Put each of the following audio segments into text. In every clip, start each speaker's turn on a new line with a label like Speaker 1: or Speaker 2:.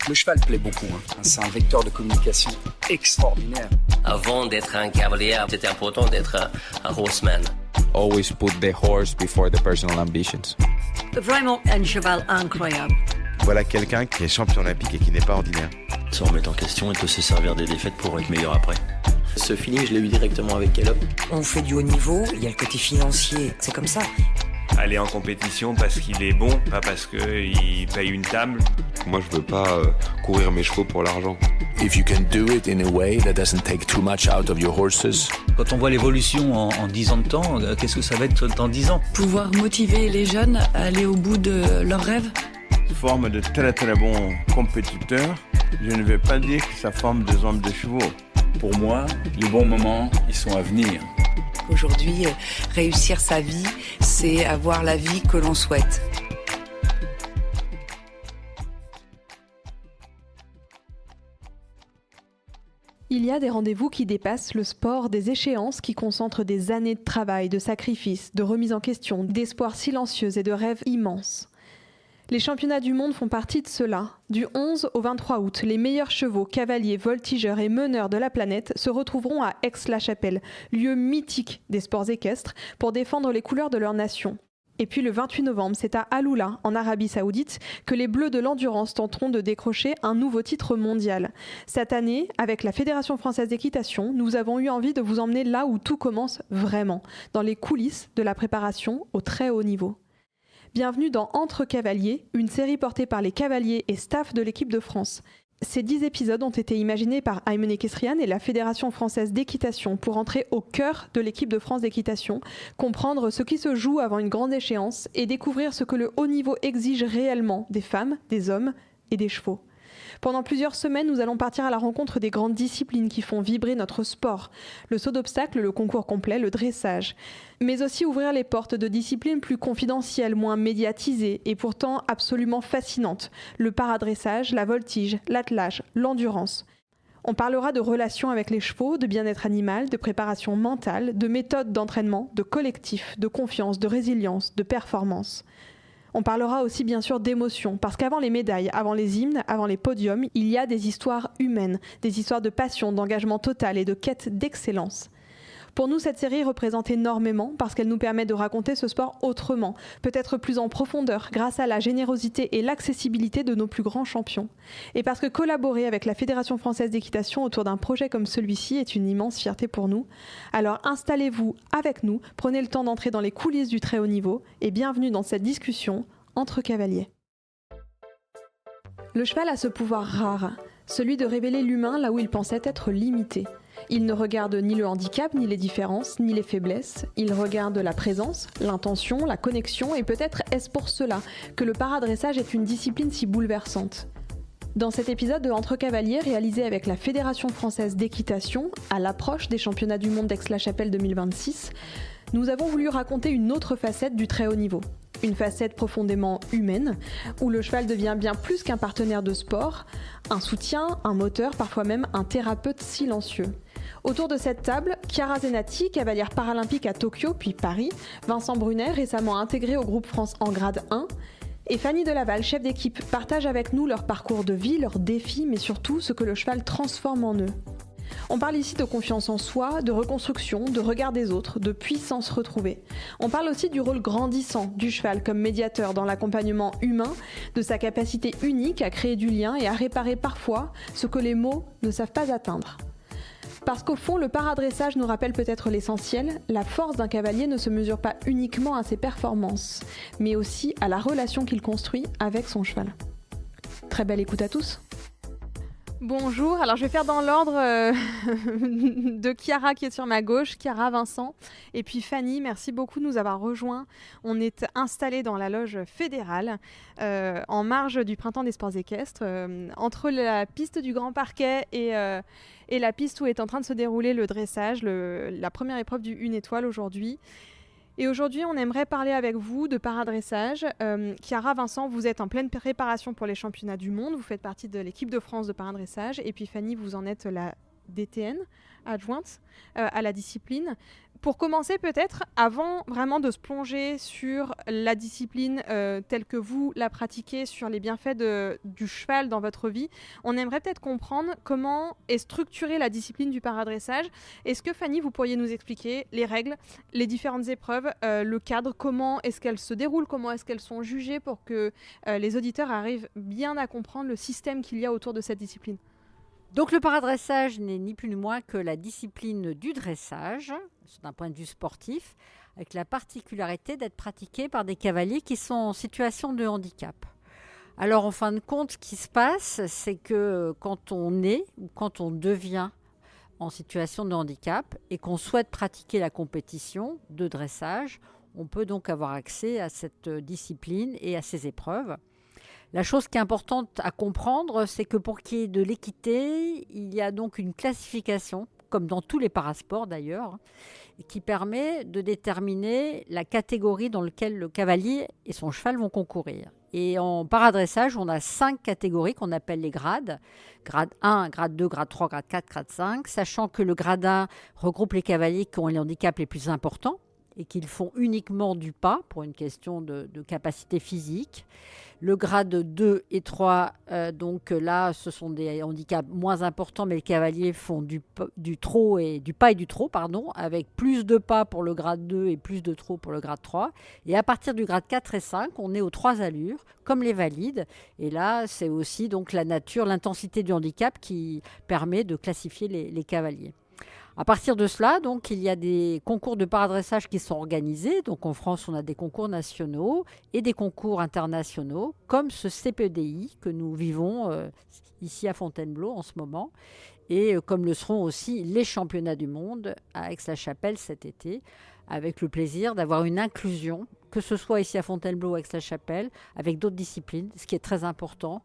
Speaker 1: Le cheval plaît beaucoup, C'est un vecteur de communication extraordinaire.
Speaker 2: Avant d'être un cavalier, c'était important d'être un horseman.
Speaker 3: Always put the horse before the personal ambitions.
Speaker 4: Vraiment un cheval incroyable.
Speaker 5: Voilà quelqu'un qui est champion olympique et qui n'est pas ordinaire.
Speaker 6: Se remettre en question et peut se servir des défaites pour être meilleur après.
Speaker 7: Ce feeling, je l'ai eu directement avec Caleb.
Speaker 8: On fait du haut niveau, il y a le côté financier, c'est comme ça.
Speaker 9: Aller en compétition parce qu'il est bon, pas parce qu'il paye une table.
Speaker 5: Moi, je veux pas courir mes chevaux pour l'argent.
Speaker 10: If you can do it in a way that doesn't take too much out of your horses.
Speaker 11: Quand on voit l'évolution en 10 ans de temps, qu'est-ce que ça va être dans 10 ans ?
Speaker 4: Pouvoir motiver les jeunes à aller au bout de leurs rêves.
Speaker 12: Forme de très très bons compétiteurs. Je ne vais pas dire que ça forme des hommes de chevaux.
Speaker 13: Pour moi, les bons moments, ils sont à venir.
Speaker 8: Aujourd'hui, réussir sa vie, c'est avoir la vie que l'on souhaite.
Speaker 14: Il y a des rendez-vous qui dépassent le sport, des échéances qui concentrent des années de travail, de sacrifices, de remise en question, d'espoirs silencieux et de rêves immenses. Les championnats du monde font partie de cela. Du 11 au 23 août, les meilleurs chevaux, cavaliers, voltigeurs et meneurs de la planète se retrouveront à Aix-la-Chapelle, lieu mythique des sports équestres, pour défendre les couleurs de leur nation. Et puis le 28 novembre, c'est à Aloula, en Arabie Saoudite, que les Bleus de l'Endurance tenteront de décrocher un nouveau titre mondial. Cette année, avec la Fédération française d'équitation, nous avons eu envie de vous emmener là où tout commence vraiment, dans les coulisses de la préparation au très haut niveau. Bienvenue dans Entre Cavaliers, une série portée par les cavaliers et staff de l'équipe de France. Ces 10 épisodes ont été imaginés par Aymone Kestrian et la Fédération française d'équitation pour entrer au cœur de l'équipe de France d'équitation, comprendre ce qui se joue avant une grande échéance et découvrir ce que le haut niveau exige réellement des femmes, des hommes et des chevaux. Pendant plusieurs semaines, nous allons partir à la rencontre des grandes disciplines qui font vibrer notre sport. Le saut d'obstacle, le concours complet, le dressage. Mais aussi ouvrir les portes de disciplines plus confidentielles, moins médiatisées et pourtant absolument fascinantes. Le paradressage, la voltige, l'attelage, l'endurance. On parlera de relations avec les chevaux, de bien-être animal, de préparation mentale, de méthodes d'entraînement, de collectif, de confiance, de résilience, de performance. On parlera aussi bien sûr d'émotions, parce qu'avant les médailles, avant les hymnes, avant les podiums, il y a des histoires humaines, des histoires de passion, d'engagement total et de quête d'excellence. Pour nous, cette série représente énormément parce qu'elle nous permet de raconter ce sport autrement, peut-être plus en profondeur, grâce à la générosité et l'accessibilité de nos plus grands champions. Et parce que collaborer avec la Fédération française d'équitation autour d'un projet comme celui-ci est une immense fierté pour nous. Alors installez-vous avec nous, prenez le temps d'entrer dans les coulisses du très haut niveau et bienvenue dans cette discussion entre cavaliers. Le cheval a ce pouvoir rare, celui de révéler l'humain là où il pensait être limité. Il ne regarde ni le handicap, ni les différences, ni les faiblesses. Il regarde la présence, l'intention, la connexion et peut-être est-ce pour cela que le paradressage est une discipline si bouleversante. Dans cet épisode de Entre Cavaliers réalisé avec la Fédération française d'équitation à l'approche des championnats du monde d'Aix-la-Chapelle 2026, nous avons voulu raconter une autre facette du très haut niveau. Une facette profondément humaine, où le cheval devient bien plus qu'un partenaire de sport, un soutien, un moteur, parfois même un thérapeute silencieux. Autour de cette table, Chiara Zenati, cavalière paralympique à Tokyo puis Paris, Vincent Brunet, récemment intégré au groupe France en grade 1, et Fanny Delaval, chef d'équipe, partagent avec nous leur parcours de vie, leurs défis, mais surtout ce que le cheval transforme en eux. On parle ici de confiance en soi, de reconstruction, de regard des autres, de puissance retrouvée. On parle aussi du rôle grandissant du cheval comme médiateur dans l'accompagnement humain, de sa capacité unique à créer du lien et à réparer parfois ce que les mots ne savent pas atteindre. Parce qu'au fond, le paradressage nous rappelle peut-être l'essentiel, la force d'un cavalier ne se mesure pas uniquement à ses performances, mais aussi à la relation qu'il construit avec son cheval. Très belle écoute à tous. Bonjour, alors je vais faire dans l'ordre de Chiara qui est sur ma gauche, Chiara, Vincent, et puis Fanny, merci beaucoup de nous avoir rejoints. On est installés dans la loge fédérale, en marge du Printemps des sports équestres, entre la piste du Grand Parquet et la piste où est en train de se dérouler le dressage, la première épreuve du 1 étoile aujourd'hui. Et aujourd'hui, on aimerait parler avec vous de paradressage. Chiara, Vincent, vous êtes en pleine préparation pour les championnats du monde. Vous faites partie de l'équipe de France de paradressage. Et puis Fanny, vous en êtes la DTN adjointe à la discipline. Pour commencer peut-être, avant vraiment de se plonger sur la discipline telle que vous la pratiquez, sur les bienfaits du cheval dans votre vie, on aimerait peut-être comprendre comment est structurée la discipline du paradressage. Est-ce que Fanny, vous pourriez nous expliquer les règles, les différentes épreuves, le cadre, comment est-ce qu'elles se déroulent, comment est-ce qu'elles sont jugées pour que les auditeurs arrivent bien à comprendre le système qu'il y a autour de cette discipline ?
Speaker 15: Donc le paradressage n'est ni plus ni moins que la discipline du dressage, d'un point de vue sportif, avec la particularité d'être pratiquée par des cavaliers qui sont en situation de handicap. Alors en fin de compte, ce qui se passe, c'est que quand on est ou quand on devient en situation de handicap et qu'on souhaite pratiquer la compétition de dressage, on peut donc avoir accès à cette discipline et à ces épreuves. La chose qui est importante à comprendre, c'est que pour qu'il y ait de l'équité, il y a donc une classification, comme dans tous les parasports d'ailleurs, qui permet de déterminer la catégorie dans laquelle le cavalier et son cheval vont concourir. Et en paradressage, on a 5 catégories qu'on appelle les grades. Grade 1, grade 2, grade 3, grade 4, grade 5, sachant que le grade 1 regroupe les cavaliers qui ont les handicaps les plus importants et qu'ils font uniquement du pas pour une question de capacité physique. Le grade 2 et 3, donc là, ce sont des handicaps moins importants, mais les cavaliers font du trot et du pas et du trot, avec plus de pas pour le grade 2 et plus de trot pour le grade 3. Et à partir du grade 4 et 5, on est aux 3 allures, comme les valides. Et là, c'est aussi donc la nature, l'intensité du handicap qui permet de classifier les cavaliers. À partir de cela, donc, il y a des concours de paradressage qui sont organisés. Donc, en France, on a des concours nationaux et des concours internationaux, comme ce CPDI que nous vivons ici à Fontainebleau en ce moment, et comme le seront aussi les championnats du monde à Aix-la-Chapelle cet été, avec le plaisir d'avoir une inclusion, que ce soit ici à Fontainebleau ou à Aix-la-Chapelle, avec d'autres disciplines, ce qui est très important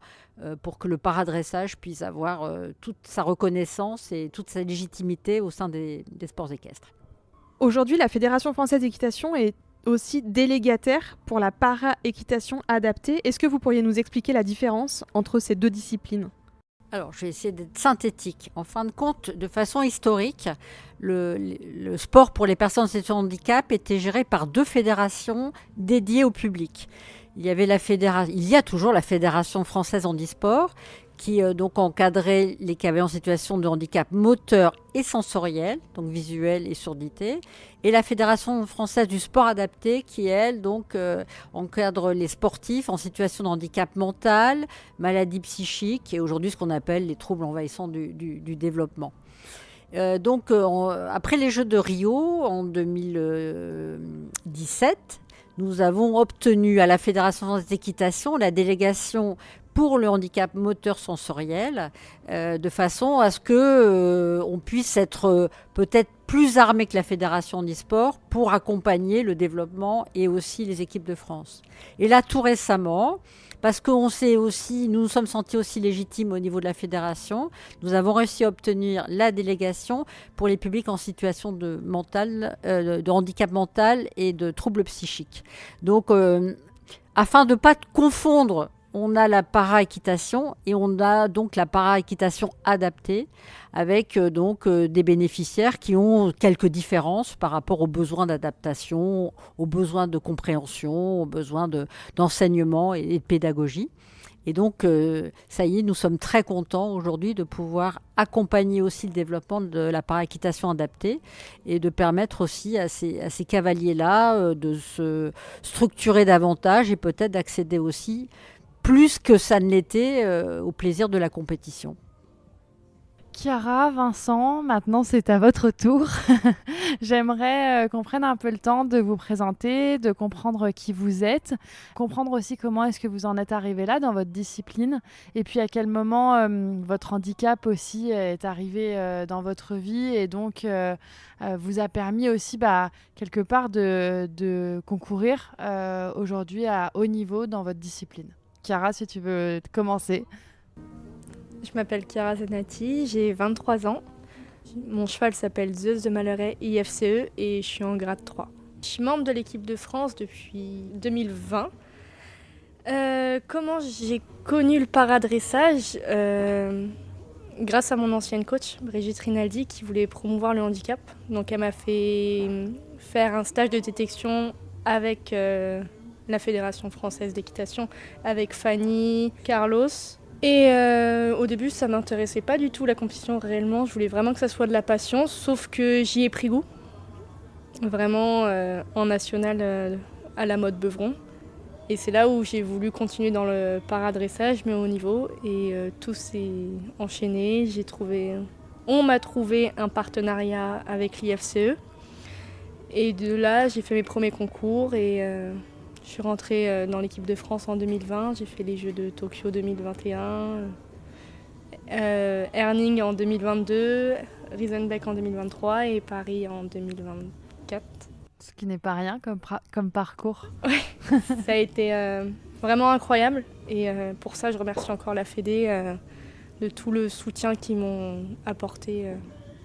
Speaker 15: pour que le paradressage puisse avoir toute sa reconnaissance et toute sa légitimité au sein des sports équestres.
Speaker 14: Aujourd'hui, la Fédération française d'équitation est aussi délégataire pour la para-équitation adaptée. Est-ce que vous pourriez nous expliquer la différence entre ces deux disciplines ?
Speaker 15: Alors, je vais essayer d'être synthétique. En fin de compte, de façon historique, le sport pour les personnes en situation de handicap était géré par 2 fédérations dédiées au public. Il y a toujours la Fédération française handisport qui donc encadrait les cavaliers en situation de handicap moteur et sensoriel, donc visuel et surdité, et la Fédération française du sport adapté qui, elle, donc encadre les sportifs en situation de handicap mental, maladie psychique et aujourd'hui ce qu'on appelle les troubles envahissants du développement. Après les Jeux de Rio en 2017, nous avons obtenu à la Fédération française d'équitation la délégation pour le handicap moteur sensoriel, de façon à ce qu'on puisse être peut-être plus armé que la Fédération handisport pour accompagner le développement et aussi les équipes de France. Et là, tout récemment, parce que nous nous sommes sentis aussi légitimes au niveau de la fédération, nous avons réussi à obtenir la délégation pour les publics en situation de handicap mental et de troubles psychiques. Donc, afin de ne pas confondre, on a la para-équitation et on a donc la para-équitation adaptée avec des bénéficiaires qui ont quelques différences par rapport aux besoins d'adaptation, aux besoins de compréhension, aux besoins d'enseignement et de pédagogie. Et donc, ça y est, nous sommes très contents aujourd'hui de pouvoir accompagner aussi le développement de la para-équitation adaptée et de permettre aussi à ces cavaliers-là de se structurer davantage et peut-être d'accéder aussi plus que ça ne l'était au plaisir de la compétition.
Speaker 16: Chiara, Vincent, maintenant c'est à votre tour. J'aimerais qu'on prenne un peu le temps de vous présenter, de comprendre qui vous êtes, comprendre aussi comment est-ce que vous en êtes arrivé là dans votre discipline et puis à quel moment votre handicap aussi est arrivé dans votre vie et donc vous a permis aussi quelque part de concourir aujourd'hui à haut niveau dans votre discipline. Chiara, si tu veux commencer.
Speaker 17: Je m'appelle Chiara Zenati, j'ai 23 ans. Mon cheval s'appelle Zeus de Malheureux IFCE et je suis en grade 3. Je suis membre de l'équipe de France depuis 2020. Comment j'ai connu le paradressage grâce à mon ancienne coach, Brigitte Rinaldi, qui voulait promouvoir le handicap. Donc elle m'a fait faire un stage de détection avec la Fédération française d'équitation, avec Fanny, Carlos. Et au début, ça ne m'intéressait pas du tout la compétition réellement. Je voulais vraiment que ça soit de la passion, sauf que j'y ai pris goût. Vraiment en national à la mode Beuvron. Et c'est là où j'ai voulu continuer dans le paradressage, mais au haut niveau. Et tout s'est enchaîné. On m'a trouvé un partenariat avec l'IFCE. Et de là, j'ai fait mes premiers concours et je suis rentrée dans l'équipe de France en 2020. J'ai fait les Jeux de Tokyo 2021, Herning en 2022, Riesenbeck en 2023 et Paris en 2024.
Speaker 16: Ce qui n'est pas rien comme parcours.
Speaker 17: Oui, ça a été vraiment incroyable. Et pour ça, je remercie encore la Fédé de tout le soutien qu'ils m'ont apporté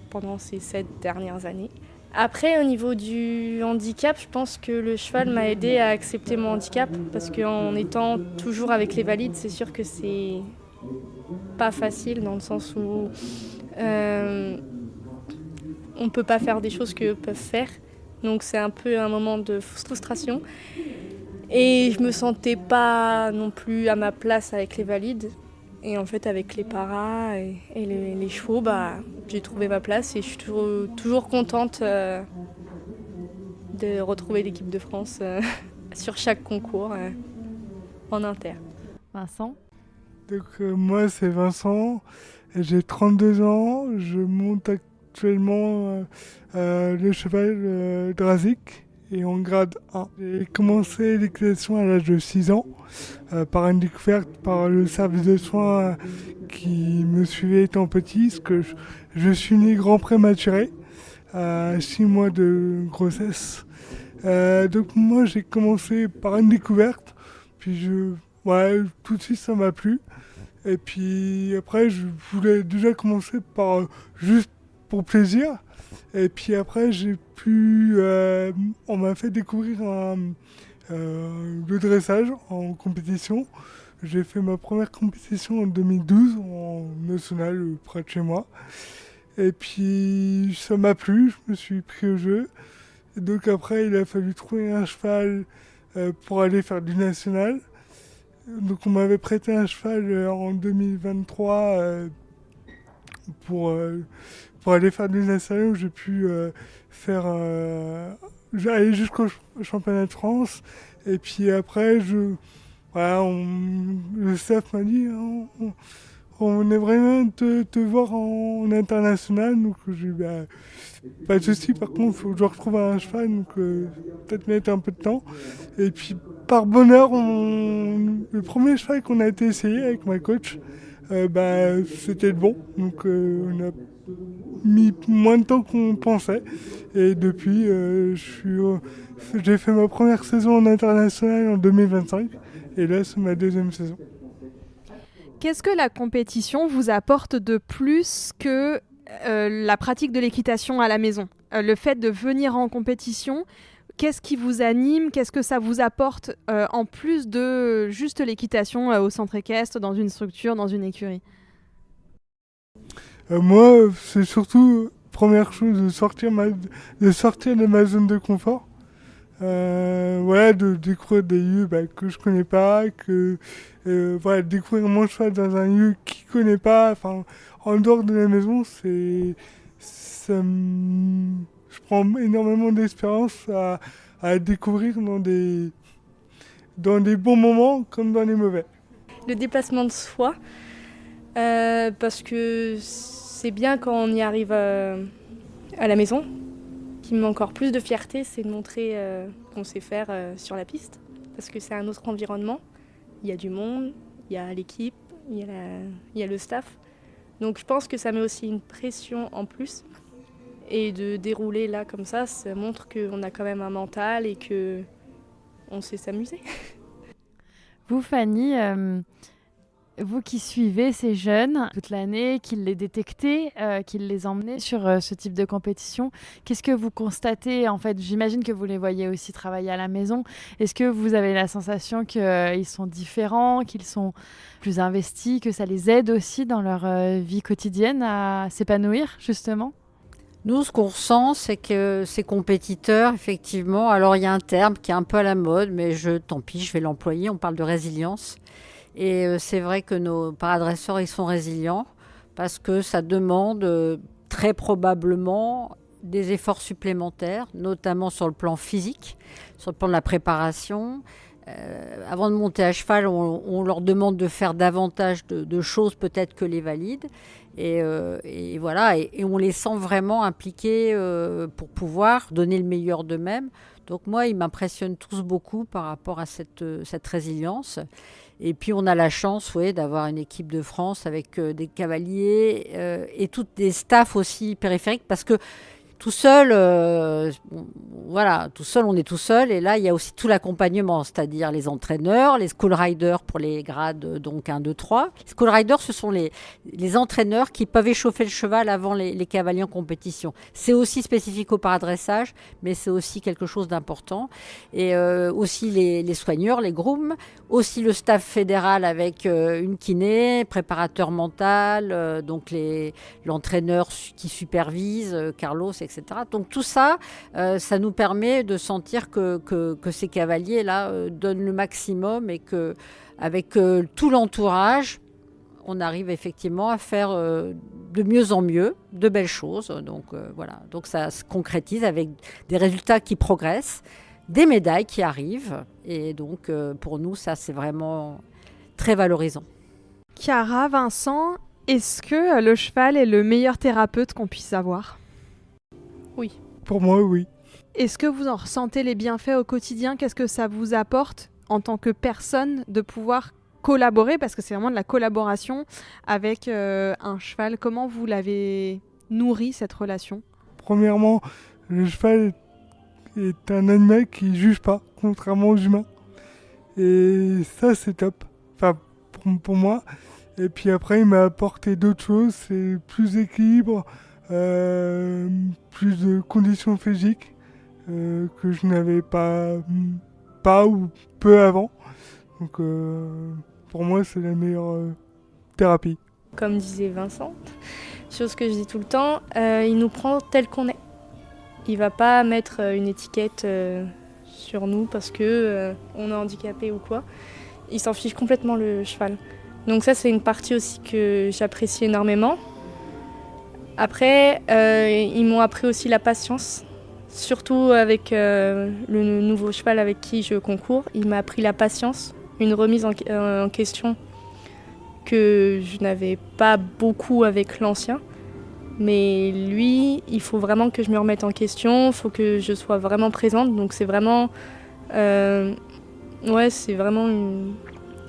Speaker 17: pendant ces 7 dernières années. Après, au niveau du handicap, je pense que le cheval m'a aidé à accepter mon handicap parce qu'en étant toujours avec les valides, c'est sûr que c'est pas facile dans le sens où on ne peut pas faire des choses qu'eux peuvent faire. Donc c'est un peu un moment de frustration. Et je me sentais pas non plus à ma place avec les valides. Et en fait, avec les paras et les chevaux, j'ai trouvé ma place et je suis toujours contente de retrouver l'équipe de France sur chaque concours en inter.
Speaker 16: Vincent ?
Speaker 18: Donc, moi, c'est Vincent, j'ai 32 ans, je monte actuellement le cheval Drazik et en grade 1. J'ai commencé l'équitation à l'âge de 6 ans par une découverte par le service de soins qui me suivait étant petit, parce que je suis né grand prématuré à 6 mois de grossesse. Donc moi j'ai commencé par une découverte, puis tout de suite ça m'a plu. Et puis après je voulais déjà commencer par juste pour plaisir. Et puis après, on m'a fait découvrir le dressage en compétition. J'ai fait ma première compétition en 2012 en national près de chez moi. Et puis ça m'a plu, je me suis pris au jeu. Et donc après, il a fallu trouver un cheval pour aller faire du national. Donc on m'avait prêté un cheval en 2023 pour aller faire du national où j'ai pu aller jusqu'au championnat de France. Et puis après, le staff m'a dit on aimerait bien te voir en international. Donc j'ai dit pas de souci, par contre, il faut que je retrouve un cheval, donc peut-être mettre un peu de temps. Et puis par bonheur, le premier cheval qu'on a été essayé avec ma coach, c'était le bon. Donc on a mis moins de temps qu'on pensait. Et depuis, j'ai fait ma première saison en international en 2025. Et là, c'est ma deuxième saison.
Speaker 14: Qu'est-ce que la compétition vous apporte de plus que la pratique de l'équitation à la maison ? Le fait de venir en compétition, qu'est-ce qui vous anime ? Qu'est-ce que ça vous apporte en plus de juste l'équitation au centre équestre, dans une structure, dans une écurie ?
Speaker 18: Moi, c'est surtout, première chose, de sortir de ma zone de confort. De découvrir des lieux que je connais pas, découvrir mon cheval dans un lieu qu'il connaît pas, en dehors de la maison, je prends énormément d'expérience à découvrir dans des bons moments comme dans les mauvais.
Speaker 17: Le déplacement de soi, parce que c'est bien quand on y arrive à la maison. Ce qui me met encore plus de fierté, c'est de montrer qu'on sait faire sur la piste, parce que c'est un autre environnement. Il y a du monde, il y a l'équipe, il y a le staff. Donc je pense que ça met aussi une pression en plus. Et de dérouler là comme ça montre qu'on a quand même un mental et qu'on sait s'amuser.
Speaker 16: Vous, Fanny, Vous qui suivez ces jeunes toute l'année, qui les détectez, qui les emmenez sur ce type de compétition, qu'est-ce que vous constatez en fait? J'imagine que vous les voyez aussi travailler à la maison. Est-ce que vous avez la sensation qu'ils sont différents, qu'ils sont plus investis, que ça les aide aussi dans leur vie quotidienne à s'épanouir justement?
Speaker 15: Nous, ce qu'on ressent, c'est que ces compétiteurs, effectivement, alors il y a un terme qui est un peu à la mode, mais tant pis, je vais l'employer, on parle de résilience. Et c'est vrai que nos paradresseurs, ils sont résilients parce que ça demande très probablement des efforts supplémentaires, notamment sur le plan physique, sur le plan de la préparation. Avant de monter à cheval, on leur demande de faire davantage de choses peut-être que les valides. Et voilà, et on les sent vraiment impliqués pour pouvoir donner le meilleur d'eux-mêmes. Donc moi, ils m'impressionnent tous beaucoup par rapport à cette résilience. Et puis on a la chance d'avoir une équipe de France avec des cavaliers et toutes des staffs aussi périphériques parce que tout seul, tout seul, on est tout seul. Et là, il y a aussi tout l'accompagnement, c'est-à-dire les entraîneurs, les school riders pour les grades donc 1, 2, 3. Les school riders, ce sont les entraîneurs qui peuvent échauffer le cheval avant les cavaliers en compétition. C'est aussi spécifique au paradressage, mais c'est aussi quelque chose d'important. Et aussi les soigneurs, les grooms, aussi le staff fédéral avec une kiné, préparateur mental, donc l'entraîneur qui supervise, Carlos, etc. Donc tout ça, ça nous permet de sentir que ces cavaliers-là donnent le maximum et qu'avec tout l'entourage, on arrive effectivement à faire de mieux en mieux, de belles choses. Donc voilà, donc ça se concrétise avec des résultats qui progressent, des médailles qui arrivent. Et donc pour nous, ça c'est vraiment très valorisant.
Speaker 14: Chiara, Vincent, est-ce que le cheval est le meilleur thérapeute qu'on puisse avoir ?
Speaker 17: Oui.
Speaker 18: Pour moi, oui.
Speaker 14: Est-ce que vous en ressentez les bienfaits au quotidien? Qu'est-ce que ça vous apporte en tant que personne de pouvoir collaborer? Parce que c'est vraiment de la collaboration avec un cheval. Comment vous l'avez nourri, cette relation?
Speaker 18: Premièrement, le cheval est un animal qui ne juge pas, contrairement aux humains. Et ça, c'est top. Enfin, pour moi. Et puis après, il m'a apporté d'autres choses. C'est plus d'équilibre. Plus de conditions physiques que je n'avais pas ou peu avant. Donc pour moi c'est la meilleure thérapie.
Speaker 17: Comme disait Vincent, chose que je dis tout le temps, il nous prend tel qu'on est. Il va pas mettre une étiquette sur nous parce que on est handicapé ou quoi. Il s'en fiche complètement le cheval. Donc ça c'est une partie aussi que j'apprécie énormément. Après, ils m'ont appris aussi la patience, surtout avec le nouveau cheval avec qui je concours. Il m'a appris la patience, une remise en question que je n'avais pas beaucoup avec l'ancien. Mais lui, il faut vraiment que je me remette en question, il faut que je sois vraiment présente. Donc c'est vraiment, c'est vraiment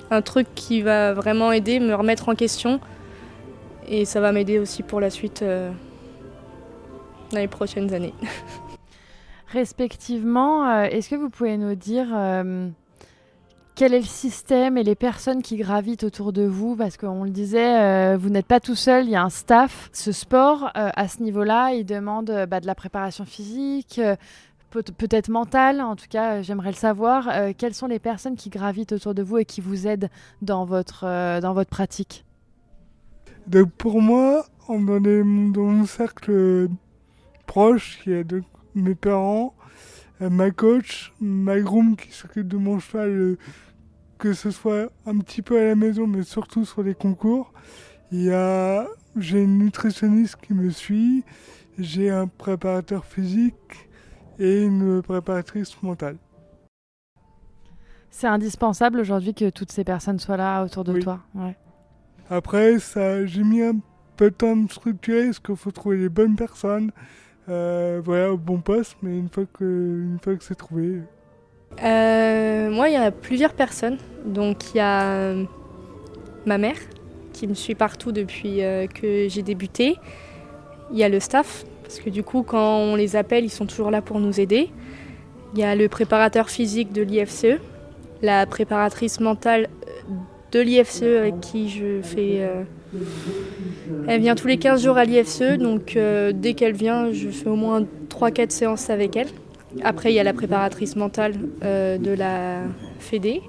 Speaker 17: un truc qui va vraiment aider, me remettre en question. Et ça va m'aider aussi pour la suite dans les prochaines années.
Speaker 16: Respectivement, est-ce que vous pouvez nous dire quel est le système et les personnes qui gravitent autour de vous? Parce qu'on le disait, vous n'êtes pas tout seul, il y a un staff. Ce sport, à ce niveau-là, il demande de la préparation physique, peut-être mentale. En tout cas, j'aimerais le savoir. Quelles sont les personnes qui gravitent autour de vous et qui vous aident dans votre pratique?
Speaker 18: Donc pour moi, dans mon cercle proche, il y a mes parents, ma coach, ma groom qui s'occupe de mon cheval, que ce soit un petit peu à la maison, mais surtout sur les concours. J'ai une nutritionniste qui me suit, j'ai un préparateur physique et une préparatrice mentale.
Speaker 16: C'est indispensable aujourd'hui que toutes ces personnes soient là autour de toi. Ouais.
Speaker 18: Après, j'ai mis un peu de temps à me structurer, parce qu'il faut trouver les bonnes personnes, au bon poste, mais une fois que c'est trouvé.
Speaker 17: Moi, il y a plusieurs personnes. Donc, il y a ma mère, qui me suit partout depuis que j'ai débuté. Il y a le staff, parce que du coup, quand on les appelle, ils sont toujours là pour nous aider. Il y a le préparateur physique de l'IFCE, la préparatrice mentale de l'IFCE avec qui je fais... Elle vient tous les 15 jours à l'IFCE, donc dès qu'elle vient, je fais au moins 3-4 séances avec elle. Après, il y a la préparatrice mentale de la Fédé.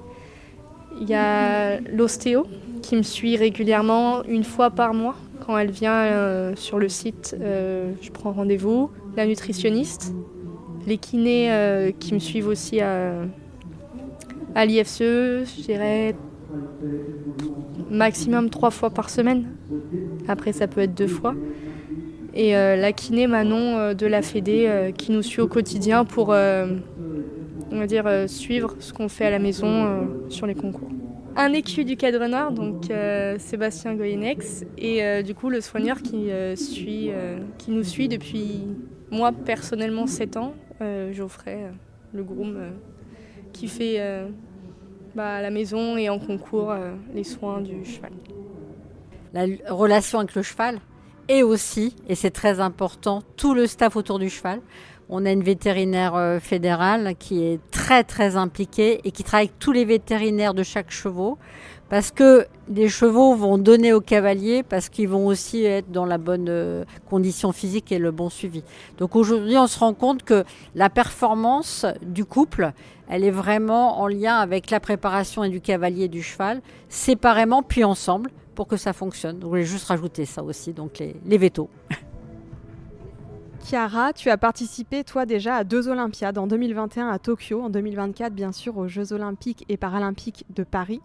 Speaker 17: Il y a l'ostéo qui me suit régulièrement 1 fois par mois. Quand elle vient sur le site, je prends rendez-vous. La nutritionniste, les kinés qui me suivent aussi à l'IFCE, je dirais maximum 3 fois par semaine. Après, ça peut être 2 fois. Et la kiné Manon de la Fédé qui nous suit au quotidien pour on va dire, suivre ce qu'on fait à la maison sur les concours. Un écu du Cadre Noir, donc Sébastien Goyenex, et du coup le soigneur qui nous suit depuis, moi personnellement, 7 ans, Geoffrey, le groom, qui fait à la maison et en concours les soins du cheval.
Speaker 15: La relation avec le cheval et aussi, et c'est très important, tout le staff autour du cheval. On a une vétérinaire fédérale qui est très très impliquée et qui travaille avec tous les vétérinaires de chaque chevaux parce que les chevaux vont donner aux cavaliers parce qu'ils vont aussi être dans la bonne condition physique et le bon suivi. Donc aujourd'hui, on se rend compte que la performance du couple, elle est vraiment en lien avec la préparation et du cavalier et du cheval, séparément puis ensemble pour que ça fonctionne. Donc je voulais juste rajouter ça aussi, donc les vétos.
Speaker 14: Chiara, tu as participé, toi, déjà à 2 Olympiades, en 2021 à Tokyo, en 2024, bien sûr, aux Jeux Olympiques et Paralympiques de Paris.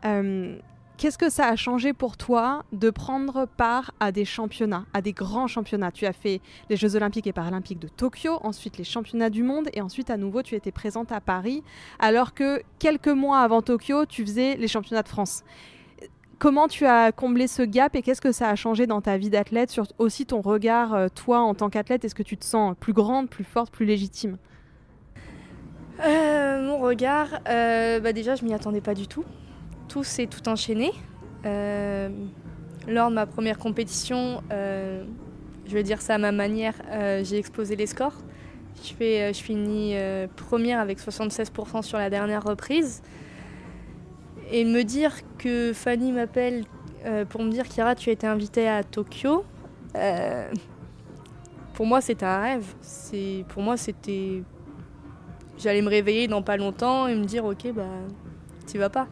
Speaker 14: Qu'est-ce que ça a changé pour toi de prendre part à des championnats, à des grands championnats? Tu as fait les Jeux Olympiques et Paralympiques de Tokyo, ensuite les championnats du monde, et ensuite, à nouveau, tu étais présente à Paris, alors que quelques mois avant Tokyo, tu faisais les championnats de France. Comment tu as comblé ce gap et qu'est-ce que ça a changé dans ta vie d'athlète, sur aussi ton regard, toi, en tant qu'athlète? Est-ce que tu te sens plus grande, plus forte, plus légitime?
Speaker 17: Mon regard, déjà, je m'y attendais pas du tout. Tout s'est tout enchaîné. Lors de ma première compétition, je vais dire ça à ma manière, j'ai explosé les scores. Je finis première avec 76% sur la dernière reprise. Et me dire que Fanny m'appelle pour me dire « Chiara, tu as été invitée à Tokyo », pour moi, c'était un rêve. Pour moi, c'était... J'allais me réveiller dans pas longtemps et me dire « Ok, t'y vas pas ».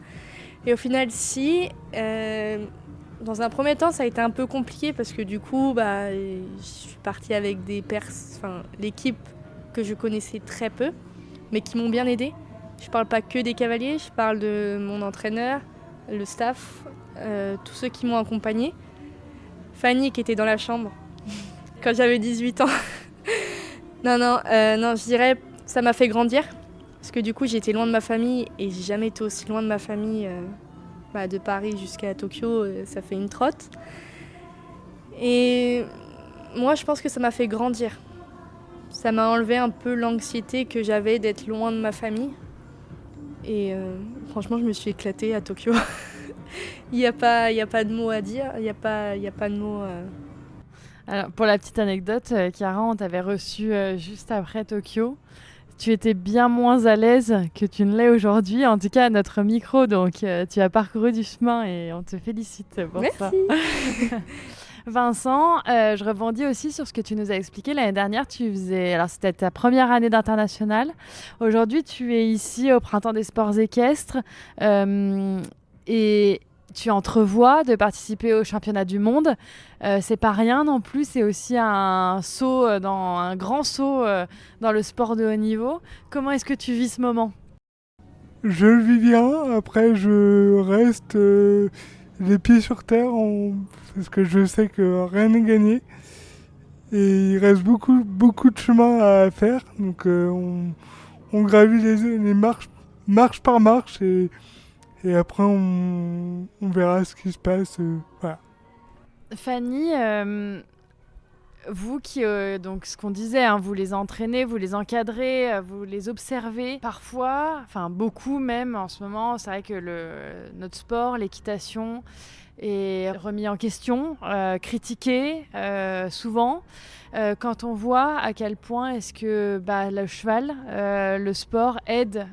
Speaker 17: Et au final, si. Dans un premier temps, ça a été un peu compliqué parce que du coup, je suis partie avec l'équipe que je connaissais très peu, mais qui m'ont bien aidée. Je parle pas que des cavaliers, je parle de mon entraîneur, le staff, tous ceux qui m'ont accompagnée. Fanny qui était dans la chambre quand j'avais 18 ans. Non, je dirais ça m'a fait grandir. Parce que du coup, j'étais loin de ma famille et j'ai jamais été aussi loin de ma famille. De Paris jusqu'à Tokyo, ça fait une trotte. Et moi, je pense que ça m'a fait grandir. Ça m'a enlevé un peu l'anxiété que j'avais d'être loin de ma famille. Et franchement, je me suis éclatée à Tokyo. Il n'y a pas de mots à dire, il n'y a pas de mots...
Speaker 16: Alors, pour la petite anecdote, Chiara, on t'avait reçue juste après Tokyo. Tu étais bien moins à l'aise que tu ne l'es aujourd'hui, en tout cas à notre micro. Donc, tu as parcouru du chemin et on te félicite pour ça.
Speaker 17: Merci.
Speaker 16: Vincent, je rebondis aussi sur ce que tu nous as expliqué l'année dernière. Alors c'était ta première année d'international. Aujourd'hui, tu es ici au Printemps des Sports Équestres et tu entrevois de participer au championnat du monde. C'est pas rien non plus, c'est aussi un grand saut dans le sport de haut niveau. Comment est-ce que tu vis ce moment?
Speaker 18: Je le vis bien. Après, je reste les pieds sur terre parce que je sais que rien n'est gagné. Et il reste beaucoup de chemin à faire. Donc on gravit les marche par marche et après on verra ce qui se passe. Voilà.
Speaker 16: Fanny, Vous qui, donc ce qu'on disait, hein, vous les entraînez, vous les encadrez, vous les observez. Parfois, enfin beaucoup même en ce moment, c'est vrai que notre sport, l'équitation, est remis en question, critiqué souvent. Quand on voit à quel point est-ce que le cheval, le sport aide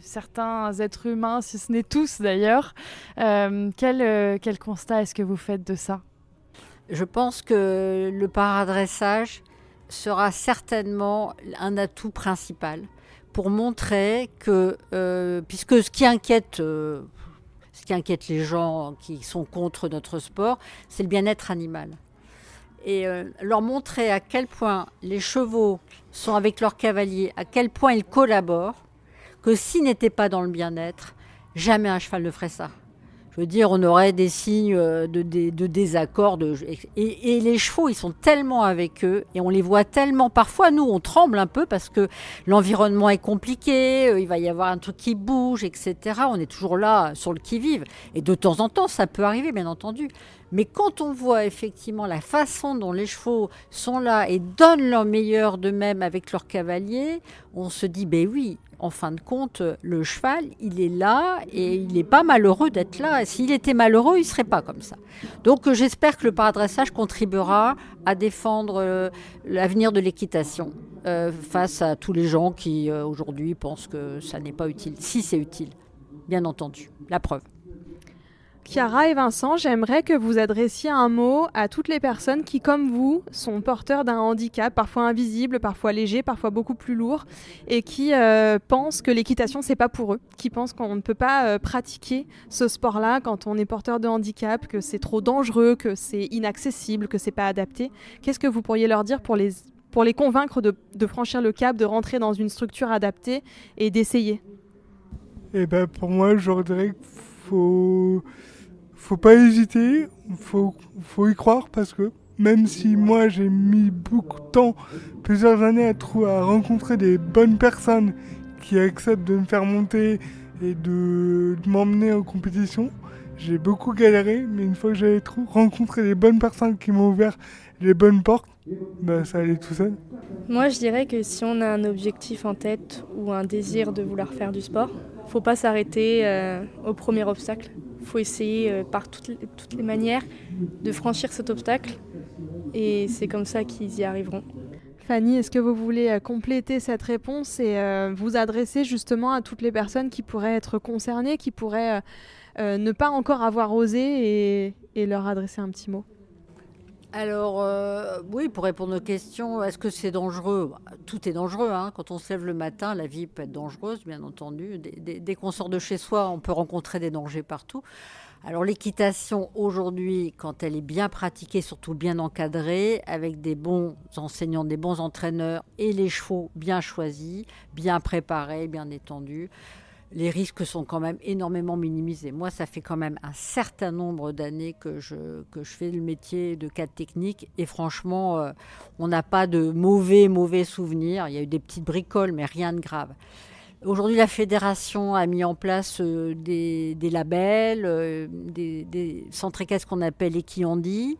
Speaker 16: certains êtres humains, si ce n'est tous d'ailleurs, quel constat est-ce que vous faites de ça ?
Speaker 15: Je pense que le paradressage sera certainement un atout principal pour montrer que, puisque ce qui inquiète les gens qui sont contre notre sport, c'est le bien-être animal. Et leur montrer à quel point les chevaux sont avec leurs cavaliers, à quel point ils collaborent, que s'ils n'étaient pas dans le bien-être, jamais un cheval ne ferait ça. Je veux dire, on aurait des signes de désaccord. Et les chevaux, ils sont tellement avec eux et on les voit tellement. Parfois, nous, on tremble un peu parce que l'environnement est compliqué, il va y avoir un truc qui bouge, etc. On est toujours là sur le qui-vive. Et de temps en temps, ça peut arriver, bien entendu. Mais quand on voit effectivement la façon dont les chevaux sont là et donnent leur meilleur d'eux-mêmes avec leurs cavaliers, on se dit, ben oui, en fin de compte, le cheval, il est là et il n'est pas malheureux d'être là. S'il était malheureux, il ne serait pas comme ça. Donc j'espère que le paradressage contribuera à défendre l'avenir de l'équitation face à tous les gens qui aujourd'hui pensent que ça n'est pas utile. Si c'est utile, bien entendu, la preuve.
Speaker 14: Chiara et Vincent, j'aimerais que vous adressiez un mot à toutes les personnes qui, comme vous, sont porteurs d'un handicap, parfois invisible, parfois léger, parfois beaucoup plus lourd, et qui pensent que l'équitation, c'est pas pour eux, qui pensent qu'on ne peut pas pratiquer ce sport-là quand on est porteur de handicap, que c'est trop dangereux, que c'est inaccessible, que c'est pas adapté. Qu'est-ce que vous pourriez leur dire pour les convaincre de franchir le cap, de rentrer dans une structure adaptée et d'essayer ?
Speaker 18: Et pour moi, je leur dirais qu'il faut pas hésiter, faut y croire parce que même si moi j'ai mis beaucoup de temps, plusieurs années à rencontrer des bonnes personnes qui acceptent de me faire monter et de m'emmener en compétition, j'ai beaucoup galéré, mais une fois que j'avais rencontré les bonnes personnes qui m'ont ouvert les bonnes portes, ça allait tout seul.
Speaker 17: Moi je dirais que si on a un objectif en tête ou un désir de vouloir faire du sport, faut pas s'arrêter au premier obstacle. Il faut essayer par toutes les manières de franchir cet obstacle et c'est comme ça qu'ils y arriveront.
Speaker 14: Fanny, est-ce que vous voulez compléter cette réponse et vous adresser justement à toutes les personnes qui pourraient être concernées, qui pourraient ne pas encore avoir osé et leur adresser un petit mot ?
Speaker 15: Alors, oui, pour répondre aux questions, est-ce que c'est dangereux ? Tout est dangereux. Quand on se lève le matin, la vie peut être dangereuse, bien entendu. Dès qu'on sort de chez soi, on peut rencontrer des dangers partout. Alors, l'équitation, aujourd'hui, quand elle est bien pratiquée, surtout bien encadrée, avec des bons enseignants, des bons entraîneurs et les chevaux bien choisis, bien préparés, bien étendus, les risques sont quand même énormément minimisés. Moi, ça fait quand même un certain nombre d'années que je fais le métier de cadre technique et franchement, on n'a pas de mauvais souvenirs. Il y a eu des petites bricoles, mais rien de grave. Aujourd'hui, la fédération a mis en place des labels, des centres équestres qu'on appelle Equiandi,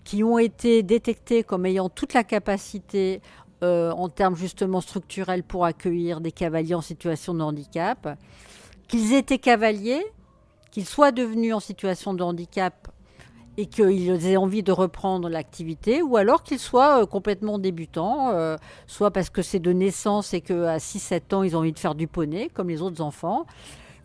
Speaker 15: qui ont été détectés comme ayant toute la capacité en termes justement structurels pour accueillir des cavaliers en situation de handicap. Qu'ils étaient cavaliers, qu'ils soient devenus en situation de handicap et qu'ils aient envie de reprendre l'activité, ou alors qu'ils soient complètement débutants, soit parce que c'est de naissance et qu'à 6-7 ans, ils ont envie de faire du poney, comme les autres enfants,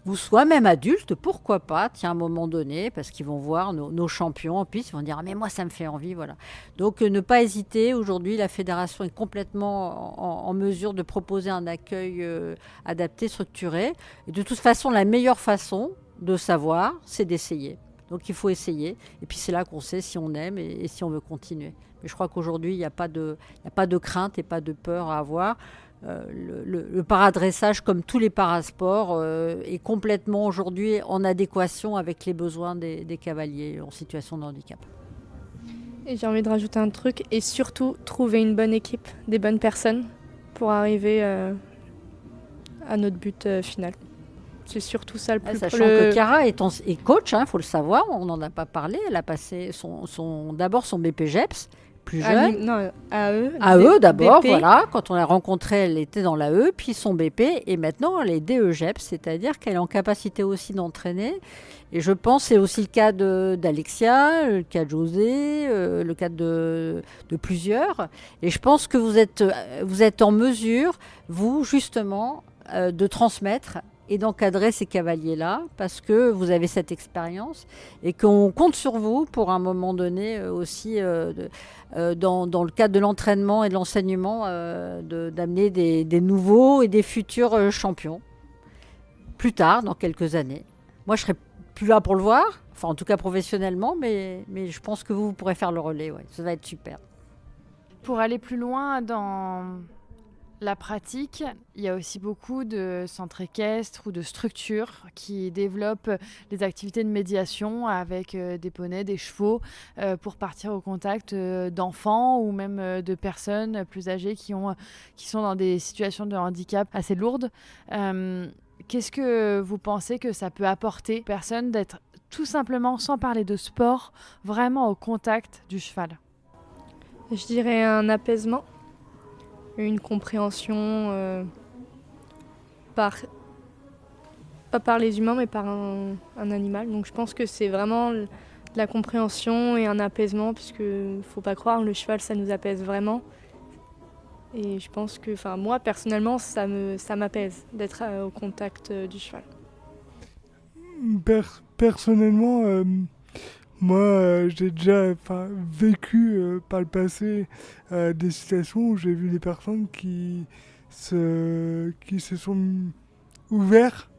Speaker 15: ou soit même adultes, pourquoi pas, à un moment donné, parce qu'ils vont voir nos champions en piste, ils vont dire « Ah, mais moi, ça me fait envie », voilà. Donc, ne pas hésiter. Aujourd'hui, la fédération est complètement en mesure de proposer un accueil adapté, structuré. Et de toute façon, la meilleure façon de savoir, c'est d'essayer. Donc, il faut essayer. Et puis, c'est là qu'on sait si on aime et si on veut continuer. Mais je crois qu'aujourd'hui, il n'y a pas de crainte et pas de peur à avoir. Le paradressage, comme tous les parasports, est complètement aujourd'hui en adéquation avec les besoins des cavaliers en situation de handicap.
Speaker 17: Et j'ai envie de rajouter un truc, et surtout trouver une bonne équipe, des bonnes personnes pour arriver à notre but final. C'est surtout ça le plus...
Speaker 15: Sachant que Chiara est coach, faut le savoir, on n'en a pas parlé, elle a passé d'abord son BPGEPS, plus jeune.
Speaker 17: Non, AE.
Speaker 15: AE d'abord,
Speaker 17: BP.
Speaker 15: voilà. Quand on l'a rencontrée, elle était dans l'AE, puis son BP, et maintenant elle est DEGEP, c'est-à-dire qu'elle est en capacité aussi d'entraîner. Et je pense que c'est aussi le cas d'Alexia, le cas de José, le cas de plusieurs. Et je pense que vous êtes en mesure, vous, justement, de transmettre et d'encadrer ces cavaliers-là, parce que vous avez cette expérience et qu'on compte sur vous pour un moment donné aussi, dans le cadre de l'entraînement et de l'enseignement, d'amener des nouveaux et des futurs champions, plus tard, dans quelques années. Moi, je serai plus là pour le voir, enfin en tout cas professionnellement, mais je pense que vous pourrez faire le relais, ouais. Ça va être super.
Speaker 16: Pour aller plus loin dans la pratique, il y a aussi beaucoup de centres équestres ou de structures qui développent des activités de médiation avec des poneys, des chevaux, pour partir au contact d'enfants ou même de personnes plus âgées qui sont dans des situations de handicap assez lourdes. Qu'est-ce que vous pensez que ça peut apporter aux personnes d'être tout simplement, sans parler de sport, vraiment au contact du cheval?
Speaker 17: Je dirais un apaisement, une compréhension pas par les humains mais par un animal. Donc je pense que c'est vraiment de la compréhension et un apaisement, puisque faut pas croire, le cheval ça nous apaise vraiment. Et je pense que, moi personnellement, ça m'apaise d'être au contact du cheval.
Speaker 18: Personnellement, moi j'ai déjà vécu par le passé des situations où j'ai vu des personnes qui se sont ouverts,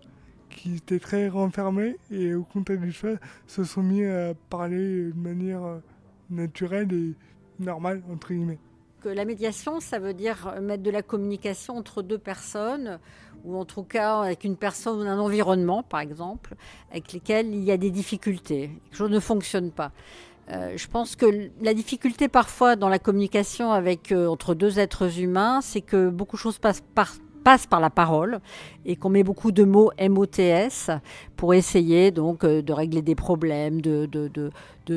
Speaker 18: qui étaient très renfermés et au contact du cheval se sont mis à parler de manière naturelle et normale, entre guillemets.
Speaker 15: La médiation, ça veut dire mettre de la communication entre deux personnes, ou en tout cas avec une personne ou un environnement, par exemple, avec lesquels il y a des difficultés, quelque chose ne fonctionne pas. Je pense que la difficulté parfois dans la communication entre deux êtres humains, c'est que beaucoup de choses passent par la parole et qu'on met beaucoup de mots MOTS pour essayer donc de régler des problèmes, de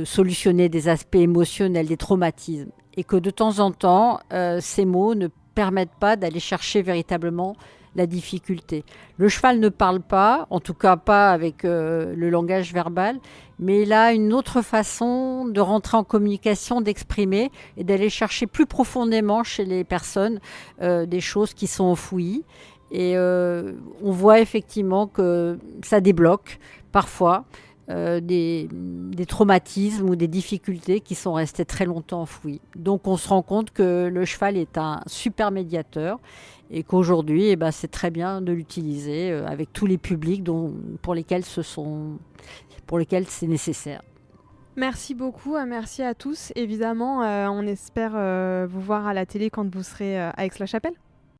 Speaker 15: solutionner des aspects émotionnels, des traumatismes. Et que de temps en temps, ces mots ne permettent pas d'aller chercher véritablement la difficulté. Le cheval ne parle pas, en tout cas pas avec le langage verbal, mais il a une autre façon de rentrer en communication, d'exprimer et d'aller chercher plus profondément chez les personnes des choses qui sont enfouies. Et on voit effectivement que ça débloque parfois des traumatismes ou des difficultés qui sont restées très longtemps enfouies. Donc on se rend compte que le cheval est un super médiateur et qu'aujourd'hui, c'est très bien de l'utiliser avec tous les publics pour lesquels c'est nécessaire.
Speaker 14: Merci beaucoup, merci à tous. Évidemment, on espère vous voir à la télé quand vous serez à Aix-la-Chapelle.